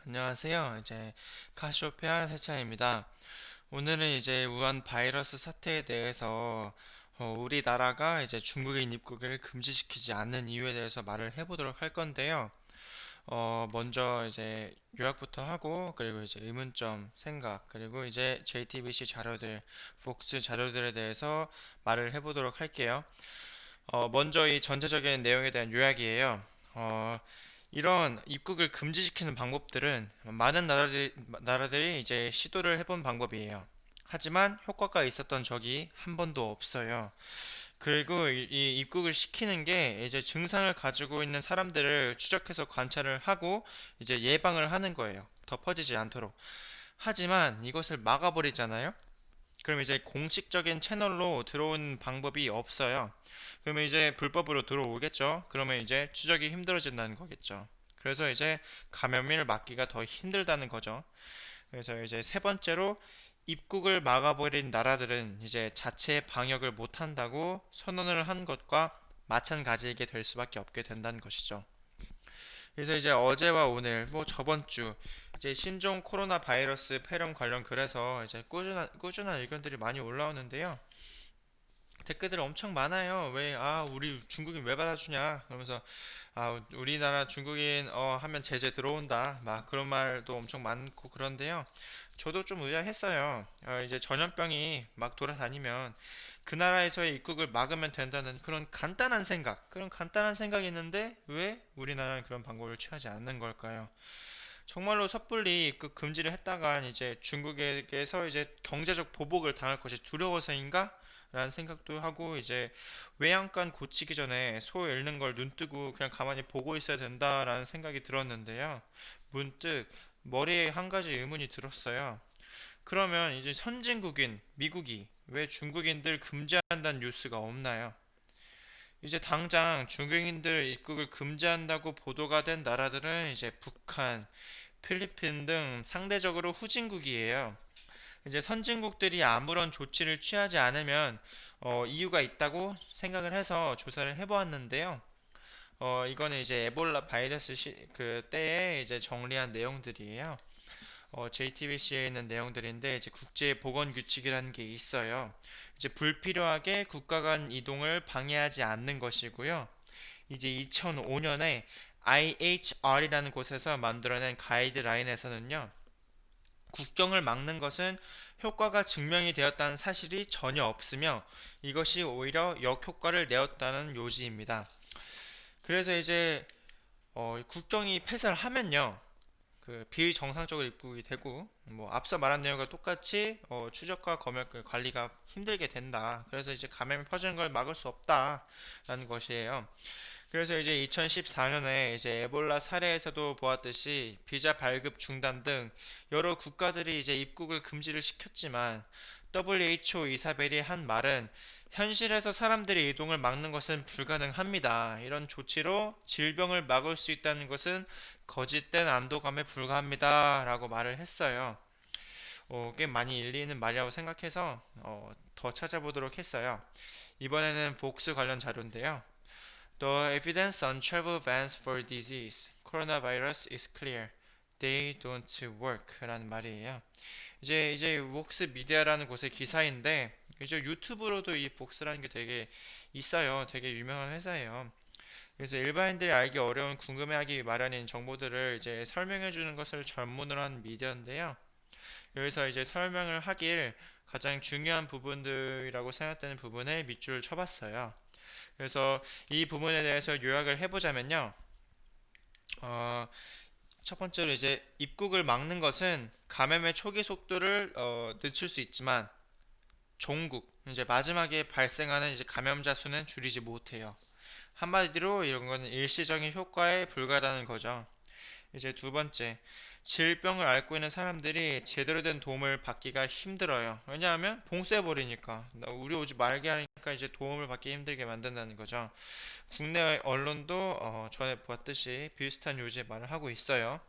안녕하세요. 이제 카시오페아 세차입니다. 오늘은 이제 우한 바이러스 사태에 대해서 우리나라가 이제 중국인 입국을 금지시키지 않는 이유에 대해서 말을 해보도록 할 건데요. 먼저 이제 요약부터 하고 그리고 이제 의문점 생각 그리고 이제 JTBC 자료들, 폭스 자료들에 대해서 말을 해보도록 할게요. 먼저 이 전체적인 내용에 대한 요약이에요. 어, 이런 입국을 금지시키는 방법들은 많은 나라들이 이제 시도를 해본 방법이에요. 하지만 효과가 있었던 적이 한 번도 없어요. 그리고 이 입국을 시키는 게 이제 증상을 가지고 있는 사람들을 추적해서 관찰을 하고 이제 예방을 하는 거예요. 더 퍼지지 않도록. 하지만 이것을 막아버리잖아요. 그럼 이제 공식적인 채널로 들어온 방법이 없어요. 그러면 이제 불법으로 들어오겠죠. 그러면 이제 추적이 힘들어진다는 거겠죠. 그래서 이제 감염을 막기가 더 힘들다는 거죠. 그래서 이제 세 번째로 입국을 막아버린 나라들은 이제 자체 방역을 못한다고 선언을 한 것과 마찬가지이게 될 수밖에 없게 된다는 것이죠. 그래서 이제 어제와 오늘, 뭐 저번 주 이제 신종 코로나 바이러스 폐렴 관련 글에서 이제 꾸준한 의견들이 많이 올라오는데요. 댓글들 엄청 많아요. 우리 중국인 왜 받아주냐? 그러면서, 우리나라 중국인, 하면 제재 들어온다. 막 그런 말도 엄청 많고 그런데요. 저도 좀 의아했어요. 이제 전염병이 막 돌아다니면 그 나라에서의 입국을 막으면 된다는 그런 간단한 생각이 있는데 왜 우리나라는 그런 방법을 취하지 않는 걸까요? 정말로 섣불리 입국 금지를 했다간 이제 중국에게서 이제 경제적 보복을 당할 것이 두려워서인가? 라는 생각도 하고 이제 외양간 고치기 전에 소 잃는 걸 눈뜨고 그냥 가만히 보고 있어야 된다라는 생각이 들었는데요. 문득 머리에 한 가지 의문이 들었어요. 그러면 이제 선진국인 미국이 왜 중국인들 금지한다는 뉴스가 없나요? 이제 당장 중국인들 입국을 금지한다고 보도가 된 나라들은 이제 북한, 필리핀 등 상대적으로 후진국이에요. 이제 선진국들이 아무런 조치를 취하지 않으면 이유가 있다고 생각을 해서 조사를 해보았는데요. 이거는 이제 에볼라 바이러스 그 때에 이제 정리한 내용들이에요. JTBC에 있는 내용들인데 이제 국제 보건 규칙이라는 게 있어요. 이제 불필요하게 국가 간 이동을 방해하지 않는 것이고요. 이제 2005년에 IHR이라는 곳에서 만들어낸 가이드라인에서는요. 국경을 막는 것은 효과가 증명이 되었다는 사실이 전혀 없으며 이것이 오히려 역효과를 내었다는 요지입니다. 그래서 이제 국경이 폐쇄하면요. 그 비정상적으로 입국이 되고 뭐 앞서 말한 내용과 똑같이 추적과 검역 관리가 힘들게 된다. 그래서 이제 감염이 퍼지는 걸 막을 수 없다라는 것이에요. 그래서 이제 2014년에 이제 에볼라 사례에서도 보았듯이 비자 발급 중단 등 여러 국가들이 이제 입국을 금지를 시켰지만 WHO 이사벨이 한 말은 현실에서 사람들의 이동을 막는 것은 불가능합니다. 이런 조치로 질병을 막을 수 있다는 것은 거짓된 안도감에 불과합니다. 라고 말을 했어요. 꽤 많이 일리 있는 말이라고 생각해서 더 찾아보도록 했어요. 이번에는 복수 관련 자료인데요. The evidence on travel bans for disease, coronavirus is clear. They don't work. 라는 말이에요. 이제 웍스 미디어라는 곳의 기사인데, 이제 유튜브로도 이 복스라는 게 되게 있어요. 되게 유명한 회사예요. 그래서 일반인들이 알기 어려운 궁금해하기 마련인 정보들을 이제 설명해 주는 것을 전문으로 한 미디어인데요. 여기서 이제 설명을 하길 가장 중요한 부분들이라고 생각되는 부분에 밑줄을 쳐봤어요. 그래서 이 부분에 대해서 요약을 해보자면요. 어, 첫 번째로 이제 입국을 막는 것은 감염의 초기 속도를 늦출 수 있지만 종국 이제 마지막에 발생하는 이제 감염자 수는 줄이지 못해요. 한마디로 이런 거는 일시적인 효과에 불과하다는 거죠. 이제 두 번째, 질병을 앓고 있는 사람들이 제대로 된 도움을 받기가 힘들어요. 왜냐하면 봉쇄해버리니까. 우리 오지 말게 하니까 이제 도움을 받기 힘들게 만든다는 거죠. 국내 언론도 전에 보았듯이 비슷한 요지의 말을 하고 있어요.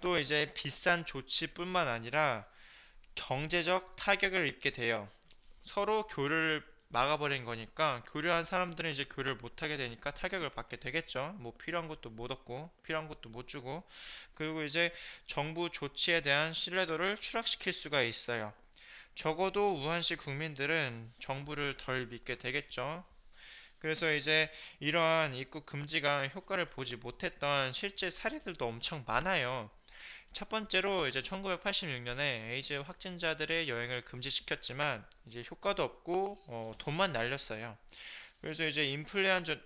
또 이제 비싼 조치뿐만 아니라 경제적 타격을 입게 돼요. 서로 막아버린 거니까 교류한 사람들은 이제 교류를 못하게 되니까 타격을 받게 되겠죠. 뭐 필요한 것도 못 얻고 필요한 것도 못 주고 그리고 이제 정부 조치에 대한 신뢰도를 추락시킬 수가 있어요. 적어도 우한시 국민들은 정부를 덜 믿게 되겠죠. 그래서 이제 이러한 입국 금지가 효과를 보지 못했던 실제 사례들도 엄청 많아요. 첫 번째로 이제 1986년에 에이즈 확진자들의 여행을 금지시켰지만 이제 효과도 없고 돈만 날렸어요. 그래서 이제 인플루엔자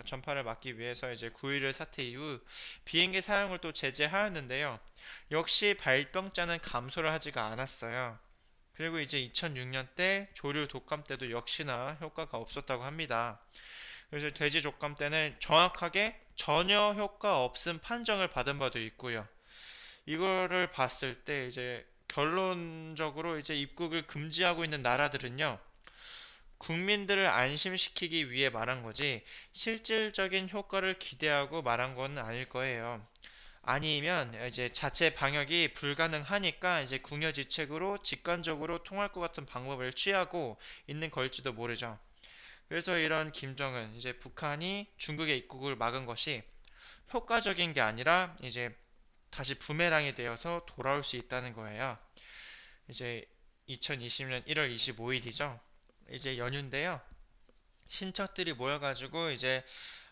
전파를 막기 위해서 이제 9.11 사태 이후 비행기 사용을 또 제재하였는데요. 역시 발병자는 감소를 하지가 않았어요. 그리고 이제 2006년 때 조류 독감 때도 역시나 효과가 없었다고 합니다. 그래서 돼지 독감 때는 정확하게 전혀 효과 없음 판정을 받은 바도 있고요. 이거를 봤을 때 이제 결론적으로 이제 입국을 금지하고 있는 나라들은요. 국민들을 안심시키기 위해 말한 거지 실질적인 효과를 기대하고 말한 건 아닐 거예요. 아니면 이제 자체 방역이 불가능하니까 이제 궁여지책으로 직관적으로 통할 것 같은 방법을 취하고 있는 걸지도 모르죠. 그래서 이런 김정은 이제 북한이 중국의 입국을 막은 것이 효과적인 게 아니라 이제 다시 부메랑이 되어서 돌아올 수 있다는 거예요. 이제 2020년 1월 25일이죠. 이제 연휴인데요. 신척들이 모여가지고 이제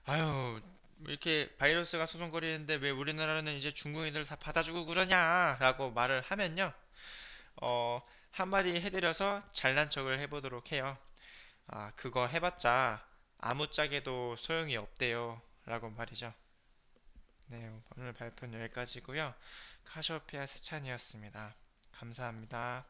아유 이렇게 바이러스가 소송거리는데 왜 우리나라는 이제 중국인들 다 받아주고 그러냐라고 말을 하면요. 한마디 해드려서 잘난 척을 해보도록 해요. 아, 그거 해봤자 아무짝에도 소용이 없대요. 라고 말이죠. 네, 오늘 발표는 여기까지고요. 카시오페아 세찬이었습니다. 감사합니다.